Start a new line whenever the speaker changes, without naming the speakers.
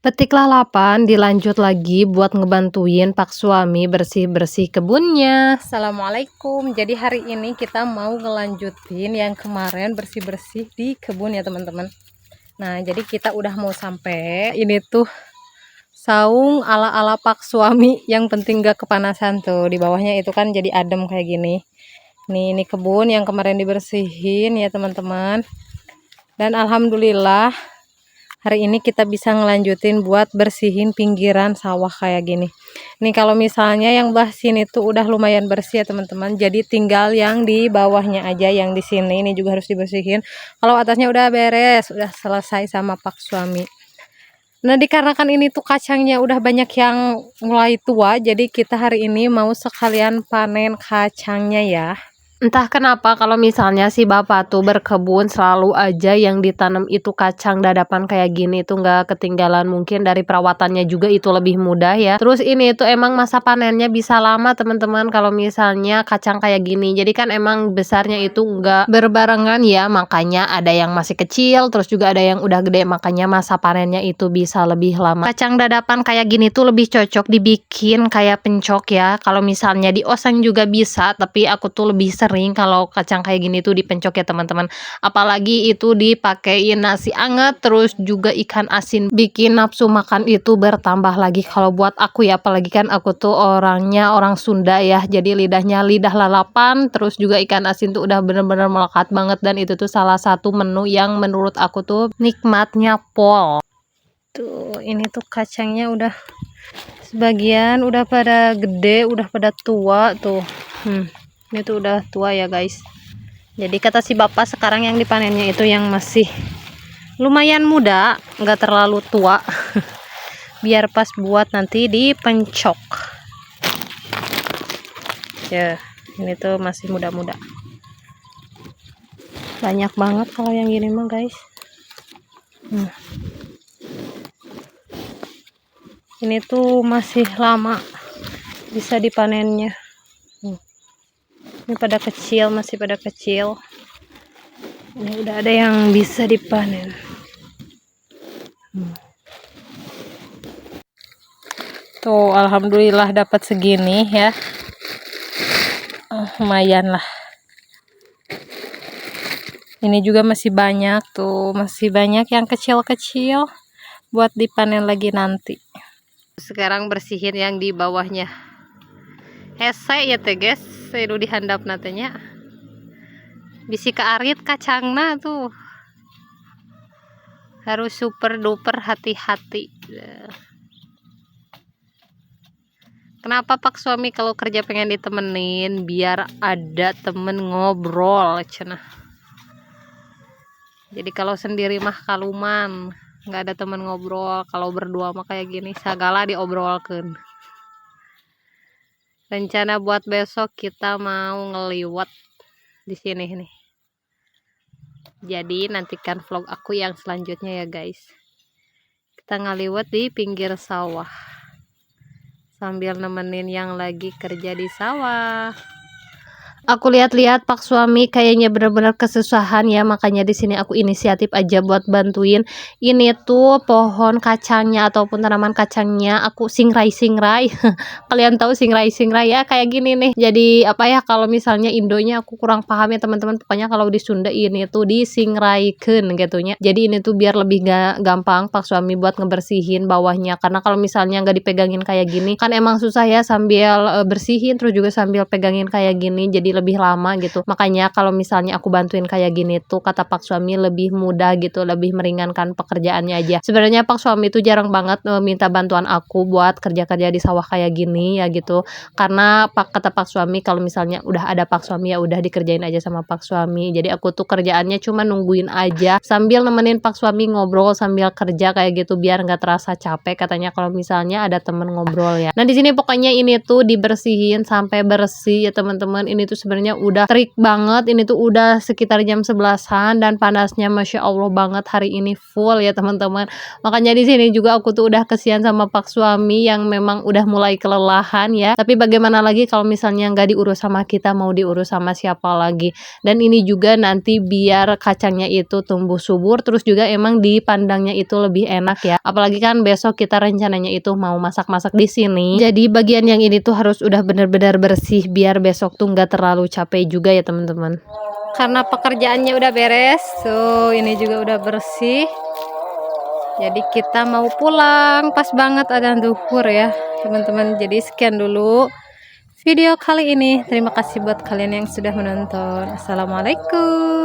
Petik lalapan dilanjut lagi buat ngebantuin pak suami bersih-bersih kebunnya. Assalamualaikum. Jadi hari ini kita mau ngelanjutin yang kemarin bersih-bersih di kebun ya teman-teman. Nah jadi kita udah mau sampai. Ini tuh saung ala-ala pak suami, yang penting gak kepanasan tuh. Di bawahnya itu kan jadi adem kayak gini. Nih ini kebun yang kemarin dibersihin ya teman-teman. Dan alhamdulillah hari ini kita bisa ngelanjutin buat bersihin pinggiran sawah kayak gini. Nih kalau misalnya yang belah sini tuh udah lumayan bersih ya teman-teman. Jadi tinggal yang di bawahnya aja, yang di sini ini juga harus dibersihin. Kalau atasnya udah beres, udah selesai sama pak suami. Nah dikarenakan ini tuh kacangnya udah banyak yang mulai tua, jadi kita hari ini mau sekalian panen kacangnya ya. Entah kenapa kalau misalnya si bapak tuh berkebun selalu aja yang ditanam itu kacang dadapan kayak gini tuh nggak ketinggalan, mungkin dari perawatannya juga itu lebih mudah ya. Terus ini tuh emang masa panennya bisa lama teman-teman kalau misalnya kacang kayak gini. Jadi kan emang besarnya itu nggak berbarengan ya, makanya ada yang masih kecil terus juga ada yang udah gede, makanya masa panennya itu bisa lebih lama. Kacang dadapan kayak gini tuh lebih cocok dibikin kayak pencok ya. Kalau misalnya dioseng juga bisa, tapi aku tuh lebih sering kalau kacang kayak gini tuh dipencok ya teman-teman. Apalagi itu dipakein nasi anget terus juga ikan asin, bikin nafsu makan itu bertambah lagi kalau buat aku ya. Apalagi kan aku tuh orangnya orang Sunda ya, jadi lidahnya lidah lalapan, terus juga ikan asin tuh udah bener-bener melekat banget. Dan itu tuh salah satu menu yang menurut aku tuh nikmatnya pol. Tuh ini tuh kacangnya udah sebagian udah pada gede, udah pada tua tuh. Ini tuh udah tua ya guys. Jadi kata si bapak sekarang yang dipanennya itu yang masih lumayan muda, nggak terlalu tua. Biar pas buat nanti dipencok. Ya, ini tuh masih muda-muda. Banyak banget kalau yang gini mah guys. Ini tuh masih lama bisa dipanennya. Ini pada kecil, masih pada kecil. Ini udah ada yang bisa dipanen. Tuh alhamdulillah dapat segini ya. Lumayan lah. Ini juga masih banyak tuh, masih banyak yang kecil-kecil buat dipanen lagi nanti. Sekarang bersihin yang di bawahnya. Hese ya teh guys, saya dihandap natenya. Bisi kearit kacangna tuh. Harus super duper hati-hati. Kenapa pak suami kalau kerja pengen ditemenin, biar ada temen ngobrol cenah. Jadi kalau sendiri mah kaluman, nggak ada temen ngobrol. Kalau berdua mah kayak gini segala diobrolkeun. Rencana buat besok kita mau ngeliwat di sini nih. Jadi nantikan vlog aku yang selanjutnya ya guys. Kita ngeliwat di pinggir sawah sambil nemenin yang lagi kerja di sawah. Aku lihat-lihat pak suami kayaknya benar-benar kesusahan ya, makanya di sini aku inisiatif aja buat bantuin. Ini tuh pohon kacangnya ataupun tanaman kacangnya aku singrai. Kalian tahu singrai ya kayak gini nih. Jadi apa ya, kalau misalnya Indonya aku kurang paham ya teman-teman. Pokoknya kalau di Sunda ini tuh disingraikeun gitunya. Jadi ini tuh biar lebih gampang pak suami buat ngebersihin bawahnya. Karena kalau misalnya nggak dipegangin kayak gini kan emang susah ya sambil bersihin terus juga sambil pegangin kayak gini. Jadi lebih lama gitu. Makanya kalau misalnya aku bantuin kayak gini tuh kata pak suami lebih mudah gitu, lebih meringankan pekerjaannya aja. Sebenarnya pak suami tuh jarang banget minta bantuan aku buat kerja-kerja di sawah kayak gini ya gitu. Karena kata pak suami kalau misalnya udah ada pak suami ya udah dikerjain aja sama pak suami. Jadi aku tuh kerjaannya cuma nungguin aja sambil nemenin pak suami ngobrol sambil kerja kayak gitu biar nggak terasa capek katanya kalau misalnya ada temen ngobrol ya. Nah di sini pokoknya ini tuh dibersihin sampai bersih ya teman-teman. Ini tuh sebenarnya udah terik banget. Ini tuh udah sekitar jam 11-an dan panasnya Masya Allah banget hari ini full ya teman-teman. Makanya di sini juga aku tuh udah kesian sama Pak suami yang memang udah mulai kelelahan ya. Tapi bagaimana lagi kalau misalnya nggak diurus sama kita, mau diurus sama siapa lagi. Dan ini juga nanti biar kacangnya itu tumbuh subur, terus juga emang dipandangnya itu lebih enak ya. Apalagi kan besok kita rencananya itu mau masak-masak di sini. Jadi bagian yang ini tuh harus udah bener-bener bersih biar besok tuh nggak terlalu capek juga ya teman-teman. Karena pekerjaannya udah beres, so ini juga udah bersih. Jadi kita mau pulang, pas banget adzan zuhur ya teman-teman. Jadi sekian dulu video kali ini. Terima kasih buat kalian yang sudah menonton. Assalamualaikum.